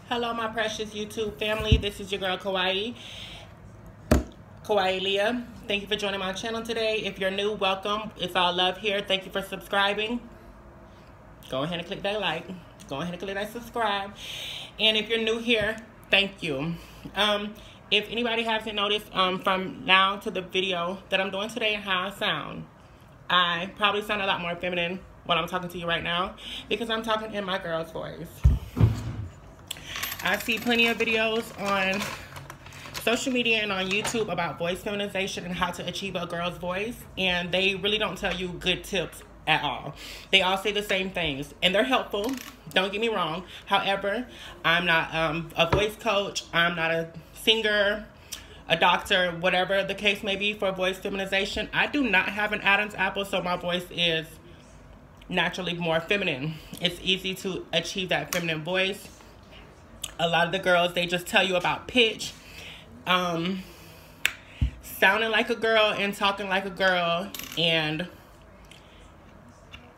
Hello, my precious YouTube family. This is your girl, Kawaii Leah. Thank you for joining my channel today. If you're new, welcome. It's all love here. Thank you for subscribing. Go ahead and click that like. Go ahead and click that subscribe. And if you're new here, thank you. If anybody hasn't noticed from now to the video that I'm doing today and how I sound, I probably sound a lot more feminine when I'm talking to you right now because I'm talking in my girl's voice. I see plenty of videos on social media and on YouTube about voice feminization and how to achieve a girl's voice, and they really don't tell you good tips at all. They all say the same things, and they're helpful, don't get me wrong. However, I'm not a voice coach, I'm not a singer, a doctor, whatever the case may be for voice feminization. I do not have an Adam's apple, so my voice is naturally more feminine. It's easy to achieve that feminine voice. A lot of the girls, they just tell you about pitch, sounding like a girl and talking like a girl, and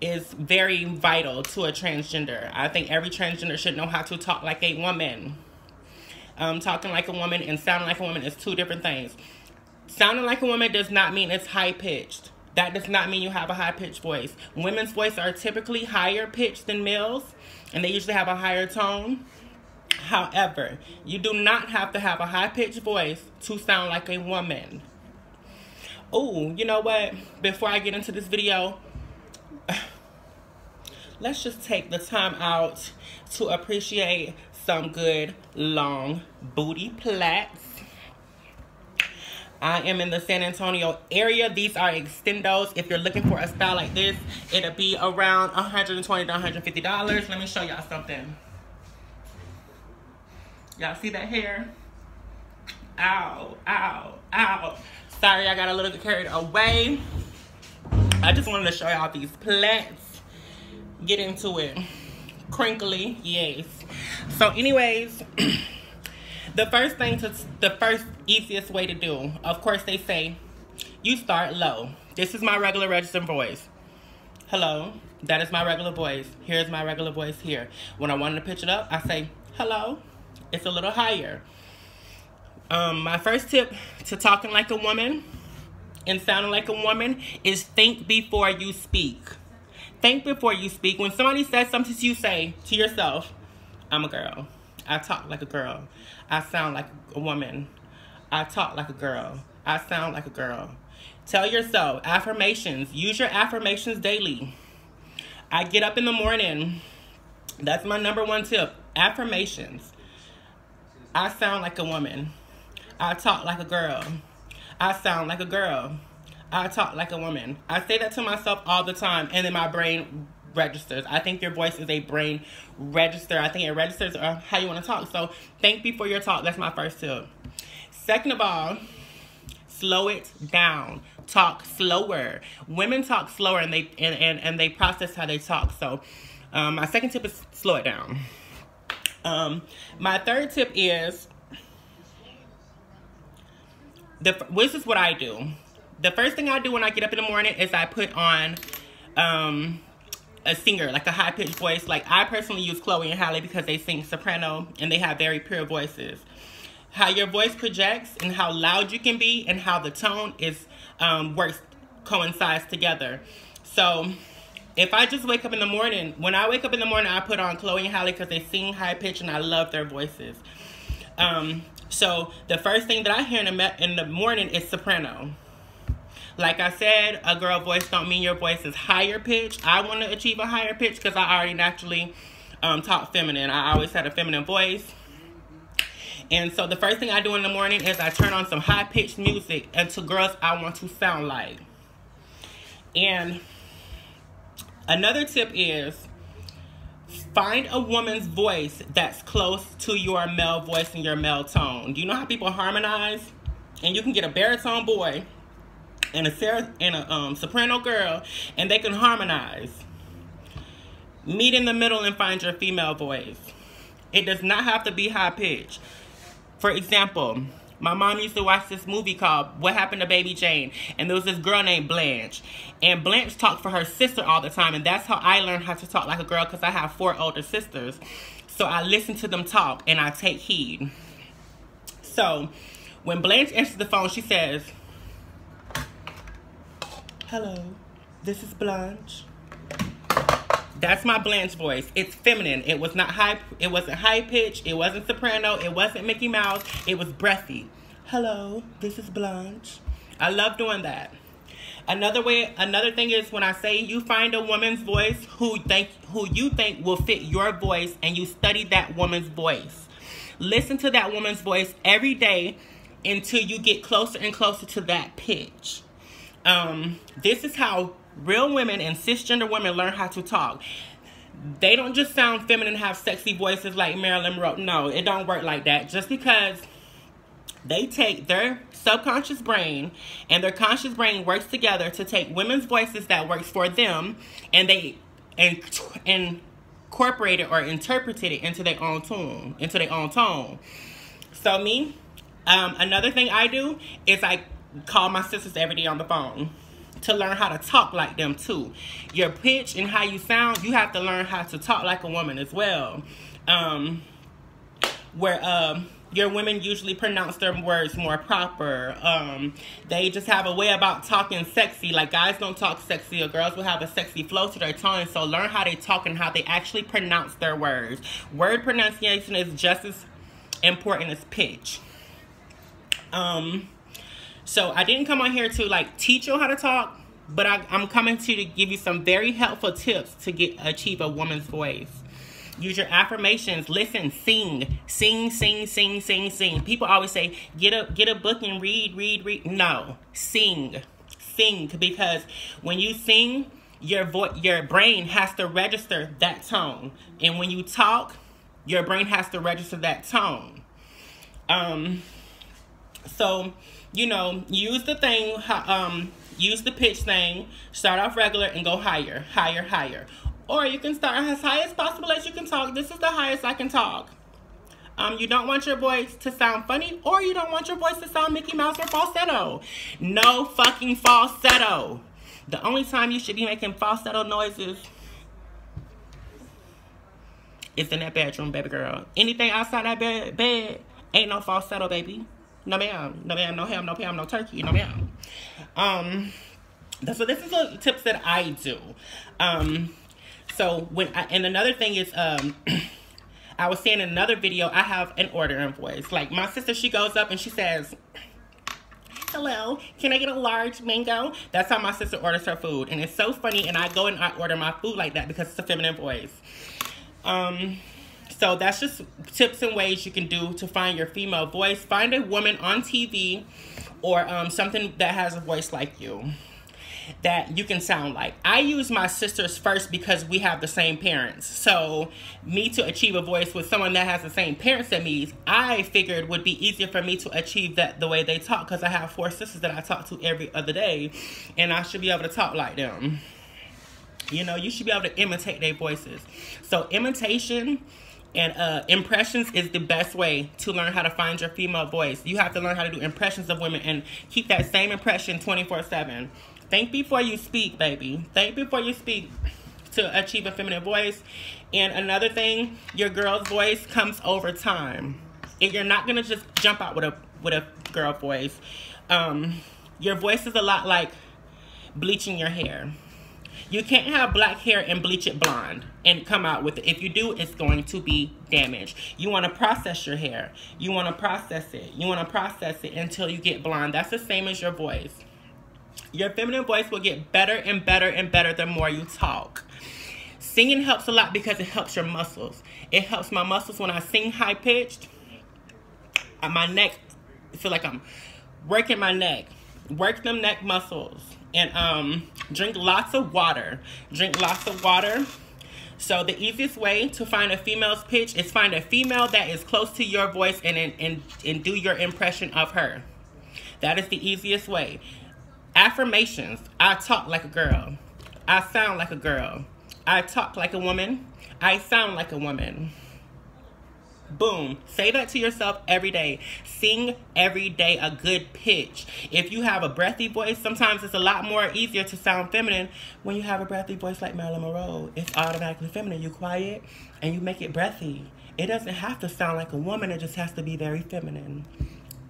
is very vital to a transgender. I think every transgender should know how to talk like a woman. Talking like a woman and sounding like a woman is two different things. Sounding like a woman does not mean it's high-pitched. That does not mean you have a high-pitched voice. Women's voices are typically higher pitched than males, and they usually have a higher tone. However, you do not have to have a high-pitched voice to sound like a woman. Oh, you know what? Before I get into this video, let's just take the time out to appreciate some good long booty plaits. I am in the San Antonio area. These are extendos. If you're looking for a style like this, it'll be around $120 to $150. Let me show y'all something. Y'all see that hair? Ow, ow, ow. Sorry, I got a little carried away. I just wanted to show y'all these plaits. Get into it. Crinkly, yes. So anyways, the first easiest way to do, of course they say, you start low. This is my regular registered voice. Hello, that is my regular voice. Here's my regular voice here. When I wanted to pitch it up, I say, hello. It's a little higher. My first tip to talking like a woman and sounding like a woman is think before you speak. Think before you speak. When somebody says something to you, say to yourself, I'm a girl. I talk like a girl. I sound like a woman. I talk like a girl. I sound like a girl. Tell yourself affirmations. Use your affirmations daily. I get up in the morning. That's my #1 tip. Affirmations. I sound like a woman. I talk like a girl. I sound like a girl. I talk like a woman. I say that to myself all the time, and then my brain registers. I think your voice is a brain register. I think it registers how you want to talk. So think before you talk. That's my first tip. Second of all, slow it down. Talk slower. Women talk slower, and they process how they talk. So my second tip is slow it down. My third tip is, this is what I do. The first thing I do when I get up in the morning is I put on a singer, like a high-pitched voice. Like, I personally use Chloe and Halle because they sing soprano and they have very pure voices. How your voice projects and how loud you can be and how the tone is coincides together. So if I just wake up in the morning, when I wake up in the morning, I put on Chloe and Halle because they sing high pitch and I love their voices. So the first thing that I hear in the morning is soprano. Like I said, a girl voice don't mean your voice is higher pitch. I want to achieve a higher pitch because I already naturally talk feminine. I always had a feminine voice. And so the first thing I do in the morning is I turn on some high pitched music and to girls I want to sound like. And another tip is find a woman's voice that's close to your male voice and your male tone. Do you know how people harmonize? And you can get a baritone boy and a soprano girl, and they can harmonize. Meet in the middle and find your female voice. It does not have to be high pitch. For example, My mom used to watch this movie called What Happened to Baby Jane, and there was this girl named Blanche, and Blanche talked for her sister all the time, and that's how I learned how to talk like a girl, because I have 4 older sisters. So I listen to them talk and I take heed. So when Blanche answers the phone, she says, "Hello, this is Blanche." That's my Blanche voice. It's feminine. It was not high. It wasn't high pitched. It wasn't soprano. It wasn't Mickey Mouse. It was breathy. "Hello, this is Blanche." I love doing that. Another thing is when I say you find a woman's voice who you think will fit your voice, and you study that woman's voice. Listen to that woman's voice every day until you get closer and closer to that pitch. This is how real women and cisgender women learn how to talk. They don't just sound feminine, have sexy voices like Marilyn Monroe. No, it don't work like that. Just because they take their subconscious brain and their conscious brain works together to take women's voices that works for them, and they incorporate it or interpreted it into their own tone. So me, another thing I do is I call my sisters every day on the phone to learn how to talk like them too. Your pitch and how you sound, you have to learn how to talk like a woman as well. Your women usually pronounce their words more proper. They just have a way about talking sexy. Like guys don't talk sexy, or girls will have a sexy flow to their tone. So learn how they talk and how they actually pronounce their words. Word pronunciation is just as important as pitch. So I didn't come on here to like teach you how to talk, but I'm coming to give you some very helpful tips to achieve a woman's voice. Use your affirmations. Listen, sing. People always say, get a book and read. No, sing, because when you sing, your brain has to register that tone, and when you talk, your brain has to register that tone. So, use the thing, use the pitch thing, start off regular and go higher. Or you can start as high as possible as you can talk. This is the highest I can talk. You don't want your voice to sound funny, or you don't want your voice to sound Mickey Mouse or falsetto. No fucking falsetto. The only time you should be making falsetto noises is in that bedroom, baby girl. Anything outside that bed ain't no falsetto, baby. No ma'am, no ham, no Pam, no turkey, no ma'am. So this is the tips that I do. And another thing is, I was saying in another video, I have an ordering voice. Like my sister, she goes up and she says, "Hello, can I get a large mango?" That's how my sister orders her food. And it's so funny, and I go and I order my food like that because it's a feminine voice. So that's just tips and ways you can do to find your female voice. Find a woman on TV or something that has a voice like you, that you can sound like. I use my sisters first because we have the same parents. So me to achieve a voice with someone that has the same parents as me, I figured would be easier for me to achieve that the way they talk, because I have 4 sisters that I talk to every other day, and I should be able to talk like them. You should be able to imitate their voices. So imitation and impressions is the best way to learn how to find your female voice. You have to learn how to do impressions of women and keep that same impression 24/7. Think before you speak, baby. Think before you speak to achieve a feminine voice. And another thing, your girl's voice comes over time. You're not gonna just jump out with a girl voice. Your voice is a lot like bleaching your hair. You can't have black hair and bleach it blonde and come out with it. If you do, it's going to be damaged. You want to process your hair. You want to process it. You want to process it until you get blonde. That's the same as your voice. Your feminine voice will get better and better and better the more you talk. Singing helps a lot because it helps your muscles. It helps my muscles when I sing high pitched. My neck, I feel like I'm working my neck. Work them neck muscles. And drink lots of water. Drink lots of water. So the easiest way to find a female's pitch is find a female that is close to your voice and do your impression of her. That is the easiest way. Affirmations. I talk like a girl. I sound like a girl. I talk like a woman. I sound like a woman. Boom. Say that to yourself every day. Sing every day a good pitch. If you have a breathy voice, sometimes it's a lot more easier to sound feminine when you have a breathy voice like Marilyn Monroe. It's automatically feminine. You quiet and you make it breathy. It doesn't have to sound like a woman. It just has to be very feminine.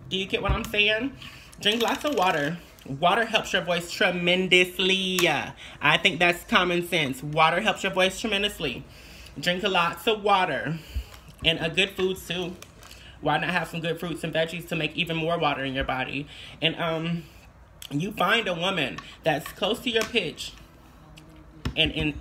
Do you get what I'm saying? Drink lots of water. Water helps your voice tremendously. I think that's common sense. Water helps your voice tremendously. Drink lots of water. And a good food too. Why not have some good fruits and veggies to make even more water in your body? And you find a woman that's close to your pitch and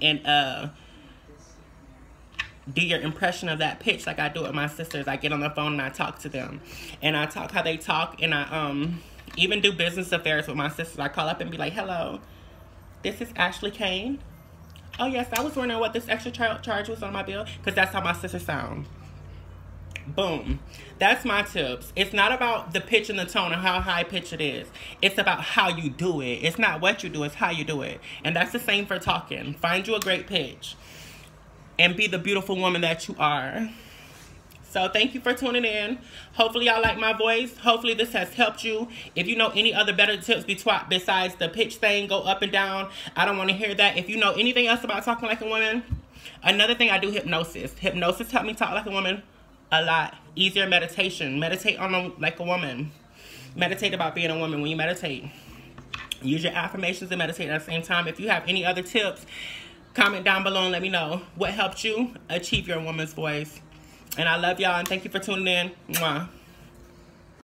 do your impression of that pitch like I do with my sisters. I get on the phone and I talk to them. And I talk how they talk, and I even do business affairs with my sisters. I call up and be like, hello, this is Ashley Kane. Oh yes, I was wondering what this extra charge was on my bill. Because that's how my sisters sound. Boom. That's my tips. It's not about the pitch and the tone or how high pitch it is. It's about how you do it. It's not what you do, it's how you do it. And that's the same for talking. Find you a great pitch and be the beautiful woman that you are. So thank you for tuning in. Hopefully y'all like my voice. Hopefully this has helped you. If you know any other better tips besides the pitch thing, go up and down. I don't want to hear that. If you know anything else about talking like a woman, another thing, I do hypnosis. Hypnosis helped me talk like a woman a lot. Easier meditation. Meditate like a woman. Meditate about being a woman when you meditate. Use your affirmations and meditate at the same time. If you have any other tips, comment down below and let me know what helped you achieve your woman's voice. And I love y'all and thank you for tuning in. Mwah.